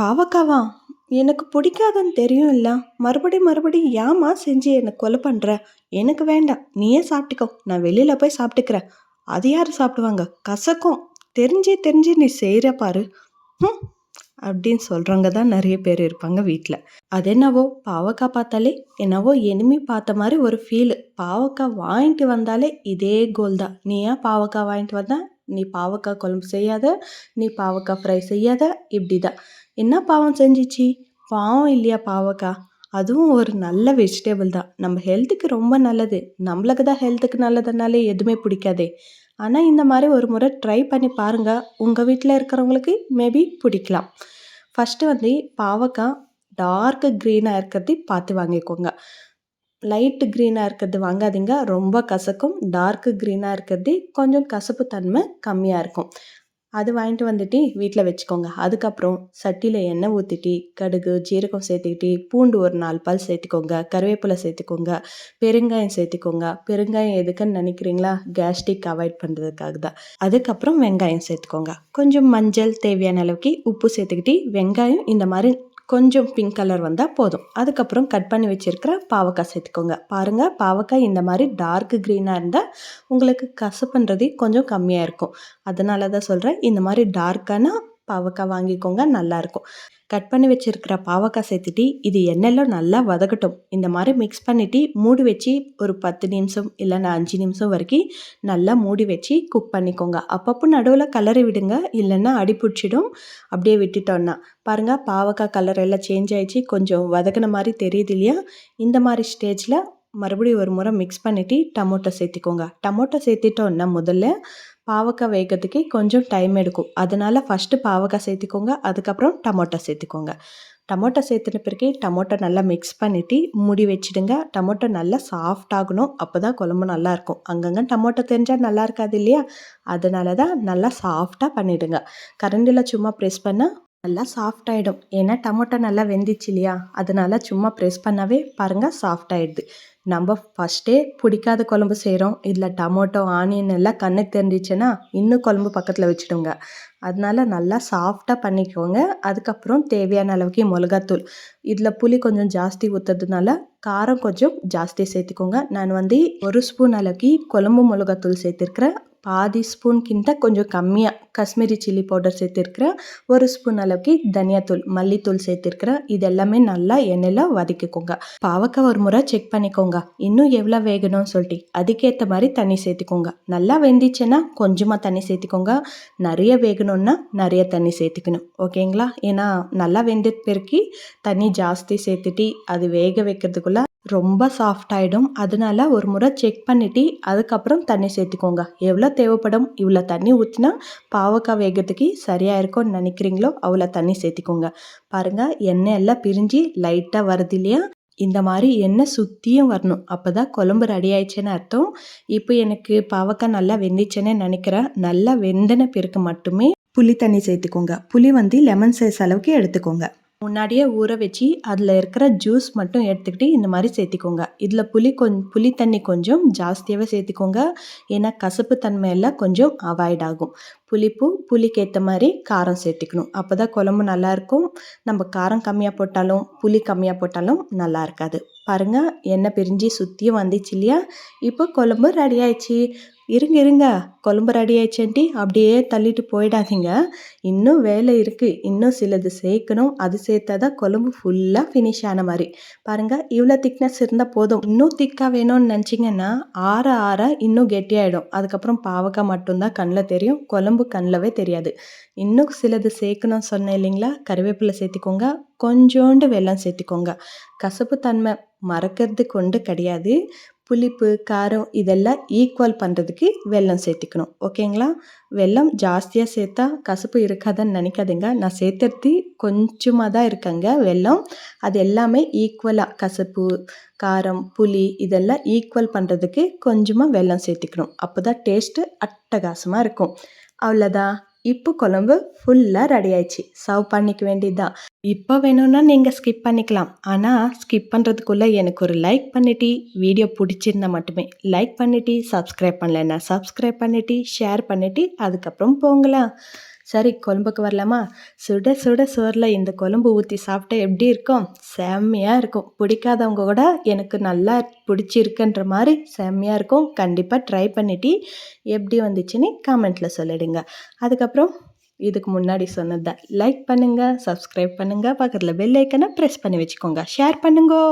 பாவக்காவா? எனக்கு பிடிக்காதுன்னு தெரியும்ல. மறுபடியும் ஏம்மா செஞ்சு என்ன கொலை பண்ற? எனக்கு வேண்டாம். நீயே சாப்பிட்டுக்கோ. நான் வெளியில போய் சாப்பிட்டுக்கிறேன். அது யாரு சாப்பிடுவாங்க? கசக்கும். தெரிஞ்சு நீ செய்ற பாரு. ம். அப்படின்னு சொல்றவங்க தான் நெறைய பேர் இருப்பாங்க வீட்ல. அது என்னவோ பாவக்காய் பார்த்தாலே என்னவோ எனிமி பார்த்த மாரி ஒரு ஃபீலு. பாவக்காய் வாங்கிட்டு வந்தாலே இதே கோல் தான். நீ ஏன் பாவக்காய் வாங்கிட்டு வந்த? நீ பாவக்காய் குழம்பு செய்யாத, நீ பாவக்காய் ஃப்ரை செய்யாத, இப்படிதான். என்ன பாவம் செஞ்சுச்சு? பாவம் இல்லையா பாவக்காய்? அதுவும் ஒரு நல்ல வெஜிடபிள் தான். நம்ம ஹெல்த்துக்கு ரொம்ப நல்லது. நம்மளுக்கு தான் ஹெல்த்துக்கு நல்லதுனாலே எதுவுமே பிடிக்காதே. ஆனால் இந்த மாதிரி ஒரு முறை ட்ரை பண்ணி பாருங்க. உங்கள் வீட்டில் இருக்கிறவங்களுக்கு மேபி பிடிக்கலாம். ஃபஸ்ட்டு வந்து பாவக்காய் டார்க் க்ரீனாக இருக்கிறது பார்த்து வாங்கிக்கோங்க. லைட்டு க்ரீனாக இருக்கிறது வாங்காதீங்க, ரொம்ப கசக்கும். டார்க்கு க்ரீனாக இருக்கிறது கொஞ்சம் கசப்பு தன்மை கம்மியாக இருக்கும். அது வாங்கிட்டு வந்துட்டு வீட்டில் வச்சுக்கோங்க. அதுக்கப்புறம் சட்டியில் எண்ணெய் ஊற்றிட்டு கடுகு ஜீரகம் சேர்த்துக்கிட்டு பூண்டு ஒரு 4 பல் சேர்த்துக்கோங்க, கருவேப்பிலை சேர்த்துக்கோங்க, பெருங்காயம் சேர்த்துக்கோங்க. பெருங்காயம் எதுக்குன்னு நினைக்கிறீங்களா? கேஸ்ட்ரிக் அவாய்ட் பண்ணுறதுக்காக தான். அதுக்கப்புறம் வெங்காயம் சேர்த்துக்கோங்க. கொஞ்சம் மஞ்சள், தேவையான அளவுக்கு உப்பு சேர்த்துக்கிட்டு வெங்காயம் இந்த மாதிரி கொஞ்சம் பிங்க் கலர் வந்தால் போதும். அதுக்கப்புறம் கட் பண்ணி வச்சுருக்கிற பாவக்காய் சேர்த்துக்கோங்க. பாருங்கள், பாவக்காய் இந்த மாதிரி டார்க் க்ரீனாக இருந்தால் உங்களுக்கு கசப்புன்றது கொஞ்சம் கம்மியாக இருக்கும். அதனால தான் சொல்கிறேன், இந்த மாதிரி டார்க்கான பாவக்காய் வாங்கிக்கோங்க, நல்லாயிருக்கும். கட் பண்ணி வச்சுருக்கிற பாவக்காய் சேர்த்துட்டு இது எண்ணெயில் நல்லா வதக்கட்டும். இந்த மாதிரி மிக்ஸ் பண்ணிவிட்டு மூடி வச்சு ஒரு 10 நிமிஷம் இல்லைன்னா 5 நிமிஷம் வரைக்கும் நல்லா மூடி வச்சு குக் பண்ணிக்கோங்க. அப்பப்போ நடுவில் கலரி விடுங்க, இல்லைன்னா அடி பிடிச்சிடும். அப்படியே விட்டுட்டோன்னா பாருங்கள், பாவக்காய் கலர் எல்லாம் சேஞ்ச் ஆகிடுச்சு, கொஞ்சம் வதக்கின மாதிரி தெரியுது இல்லையா? இந்த மாதிரி ஸ்டேஜில் மறுபடியும் ஒரு முறை மிக்ஸ் பண்ணிவிட்டு டமோட்டோ சேர்த்துக்கோங்க. டமோட்டோ சேர்த்துட்டோன்னா முதல்ல பாவக்காய் வேகிறதுக்கு கொஞ்சம் டைம் எடுக்கும். அதனால் ஃபஸ்ட்டு பாவக்காய் சேர்த்துக்கோங்க, அதுக்கப்புறம் டமோட்டோ சேர்த்துக்கோங்க. டமோட்டோ சேர்த்துன பிறகு டமோட்டோ நல்லா மிக்ஸ் பண்ணிவிட்டு மூடி வச்சுடுங்க. டமோட்டோ நல்லா சாஃப்ட் ஆகணும், அப்போ தான் குழம்பு நல்லாயிருக்கும். அங்கங்கே டமோட்டோ தெரிஞ்சால் நல்லா இருக்காது இல்லையா? அதனால தான் நல்லா சாஃப்டாக பண்ணிவிடுங்க. கரண்டியில் சும்மா ப்ரெஸ் பண்ணால் நல்லா சாஃப்ட் ஆகிடும். ஏன்னா டமோட்டோ நல்லா வெந்துச்சு இல்லையா? அதனால சும்மா ப்ரெஸ் பண்ணாவே பாருங்கள் சாஃப்ட் ஆகிடுது. நம்ம ஃபஸ்ட்டே பிடிக்காத குழம்பு செய்கிறோம், இதில் டமோட்டோ ஆனியன் எல்லாம் கண்ணுக்கு தெரிஞ்சிச்சுன்னா இன்னும் குழம்பு பக்கத்தில் வச்சுடுங்க. அதனால நல்லா சாஃப்டாக பண்ணிக்கோங்க. அதுக்கப்புறம் தேவையான அளவுக்கு மிளகாத்தூள். இதில் புளி கொஞ்சம் ஜாஸ்தி ஊற்றுறதுனால காரம் கொஞ்சம் ஜாஸ்தி சேர்த்துக்கோங்க. நான் வந்து 1 ஸ்பூன் அளவுக்கு குழம்பு மிளகாத்தூள் சேர்த்துருக்குறேன். பாதி ஸ்பூன்கிட்ட கொஞ்சம் கம்மியாக காஷ்மீரி சில்லி பவுடர் சேர்த்துருக்குறேன். 1 ஸ்பூன் அளவுக்கு தனியாத்தூள், மல்லித்தூள் சேர்த்துருக்குறேன். இது எல்லாமே நல்லா எண்ணெயில் வதக்கிக்கோங்க. பாவக்காய் ஒரு முறை செக் பண்ணிக்கோங்க, இன்னும் எவ்வளோ வேகணும்னு சொல்லிட்டு. அதுக்கேற்ற மாதிரி தண்ணி சேர்த்துக்கோங்க. நல்லா வெந்துச்சுன்னா கொஞ்சமாக தண்ணி சேர்த்துக்கோங்க. நிறைய வேகணும்னா நிறைய தண்ணி சேர்த்துக்கணும், ஓகேங்களா? ஏன்னா நல்லா வெந்த பிறகு தண்ணி ஜாஸ்தி சேர்த்துட்டு அது வேக வைக்கிறதுக்குள்ள ரொம்ப சாஃப்ட் ஆகிடும். அதனால ஒரு முறை செக் பண்ணிவிட்டு அதுக்கப்புறம் தண்ணி சேர்த்துக்கோங்க. எவ்வளோ தேவைப்படும் இவ்வளோ தண்ணி ஊற்றினா பாவக்காய் வேகிறதுக்கு சரியாக இருக்கும்னு நினைக்கிறீங்களோ அவ்வளோ தண்ணி சேர்த்துக்கோங்க. பாருங்கள், எண்ணெய் எல்லாம் பிரிஞ்சு லைட்டாக வருது இல்லையா? இந்த மாதிரி எண்ணெய் சுற்றியும் வரணும், அப்போ தான் குழம்பு ரெடி ஆயிடுச்சுன்னு அர்த்தம். இப்போ எனக்கு பாவக்காய் நல்லா வெந்துச்சுன்னு நினைக்கிறேன். நல்லா வெந்தன பிறகு மட்டுமே புளி தண்ணி சேர்த்துக்கோங்க. புளி வந்து லெமன் சைஸ் அளவுக்கு எடுத்துக்கோங்க. முன்னாடியே ஊற வச்சு அதில் இருக்கிற ஜூஸ் மட்டும் எடுத்துக்கிட்டு இந்த மாதிரி சேர்த்திக்கோங்க. இதில் புளி தண்ணி கொஞ்சம் ஜாஸ்தியாகவே சேர்த்துக்கோங்க. ஏன்னா கசப்பு தன்மையெல்லாம் கொஞ்சம் அவாய்ட் ஆகும். புளிக்கு ஏற்ற மாதிரி காரம் சேர்த்துக்கணும், அப்போ தான் குழம்பு நல்லாயிருக்கும். நம்ம காரம் கம்மியாக போட்டாலும் புளி கம்மியாக போட்டாலும் நல்லா இருக்காது. பாருங்கள், எண்ணெய் பிரிஞ்சு சுற்றியும் வந்துச்சு இல்லையா? இப்போ குழம்பு ரெடி ஆயிடுச்சு. இருங்க, குழம்பு ரெடி ஆயிடுச்சுன்ட்டு அப்படியே தள்ளிட்டு போயிடாதீங்க. இன்னும் வேலை இருக்குது, இன்னும் சிலது சேர்க்கணும். அது சேர்த்தா தான் குழம்பு ஃபுல்லாக ஃபினிஷ் ஆன மாதிரி. பாருங்கள், இவ்வளோ திக்னஸ் இருந்தால் போதும். இன்னும் திக்காக வேணும்னு நினச்சிங்கன்னா ஆற இன்னும் கெட்டியாயிடும். அதுக்கப்புறம் பாவக்காய் மட்டும்தான் கண்ணில் தெரியும், குழம்பு கண்ணிலவே தெரியாது. இன்னும் சிலது சேர்க்கணும்னு சொன்னேன் இல்லைங்களா? கருவேப்பிலை சேர்த்துக்கோங்க, கொஞ்சோண்டு வெல்லம் சேர்த்துக்கோங்க. கசப்பு தன்மை மறக்கிறது கொண்டு கிடையாது. புளிப்பு காரம் இதெல்லாம் ஈக்குவல் பண்ணுறதுக்கு வெல்லம் சேர்த்துக்கணும், ஓகேங்களா? வெல்லம் ஜாஸ்தியாக சேர்த்தா கசப்பு இருக்காதுன்னு நினைக்காதீங்க. நான் சேர்த்துறது கொஞ்சமாக தான் இருக்கங்க வெல்லம். அது எல்லாமே ஈக்குவலாக கசப்பு காரம் புளி இதெல்லாம் ஈக்குவல் பண்ணுறதுக்கு கொஞ்சமாக வெல்லம் சேர்த்துக்கணும். அப்போ தான் டேஸ்ட்டு அட்டகாசமாக இருக்கும். அவ்வளோதான், இப்போ குழம்பு ஃபுல்லாக ரெடி ஆயிடுச்சு. சர்வ் பண்ணிக்க வேண்டியதுதான். இப்போ வேணும்னா நீங்கள் ஸ்கிப் பண்ணிக்கலாம், ஆனால் ஸ்கிப் பண்ணுறதுக்குள்ளே எனக்கு ஒரு லைக் பண்ணிவிட்டு வீடியோ பிடிச்சிருந்தா மட்டுமே லைக் பண்ணிவிட்டு சப்ஸ்கிரைப் பண்ணலைன்னா சப்ஸ்கிரைப் பண்ணிவிட்டு ஷேர் பண்ணிவிட்டு அதுக்கப்புறம் போங்களா. சரி, குழம்புக்கு வரலாமா? சுட சுட சோறில் இந்த குழம்பு ஊற்றி சாப்பிட்டா எப்படி இருக்கும்? செம்மையாக இருக்கும். பிடிக்காதவங்க கூட எனக்கு நல்லா பிடிச்சிருக்குன்ற மாதிரி செம்மையாக இருக்கும். கண்டிப்பாக ட்ரை பண்ணிட்டு எப்படி வந்துச்சுன்னு கமெண்ட்டில் சொல்லிடுங்க. அதுக்கப்புறம் இதுக்கு முன்னாடி சொன்னதை லைக் பண்ணுங்கள், சப்ஸ்கிரைப் பண்ணுங்கள், பக்கத்தில் பெல் ஐக்கனை ப்ரெஸ் பண்ணி வச்சுக்கோங்க, ஷேர் பண்ணுங்கோ.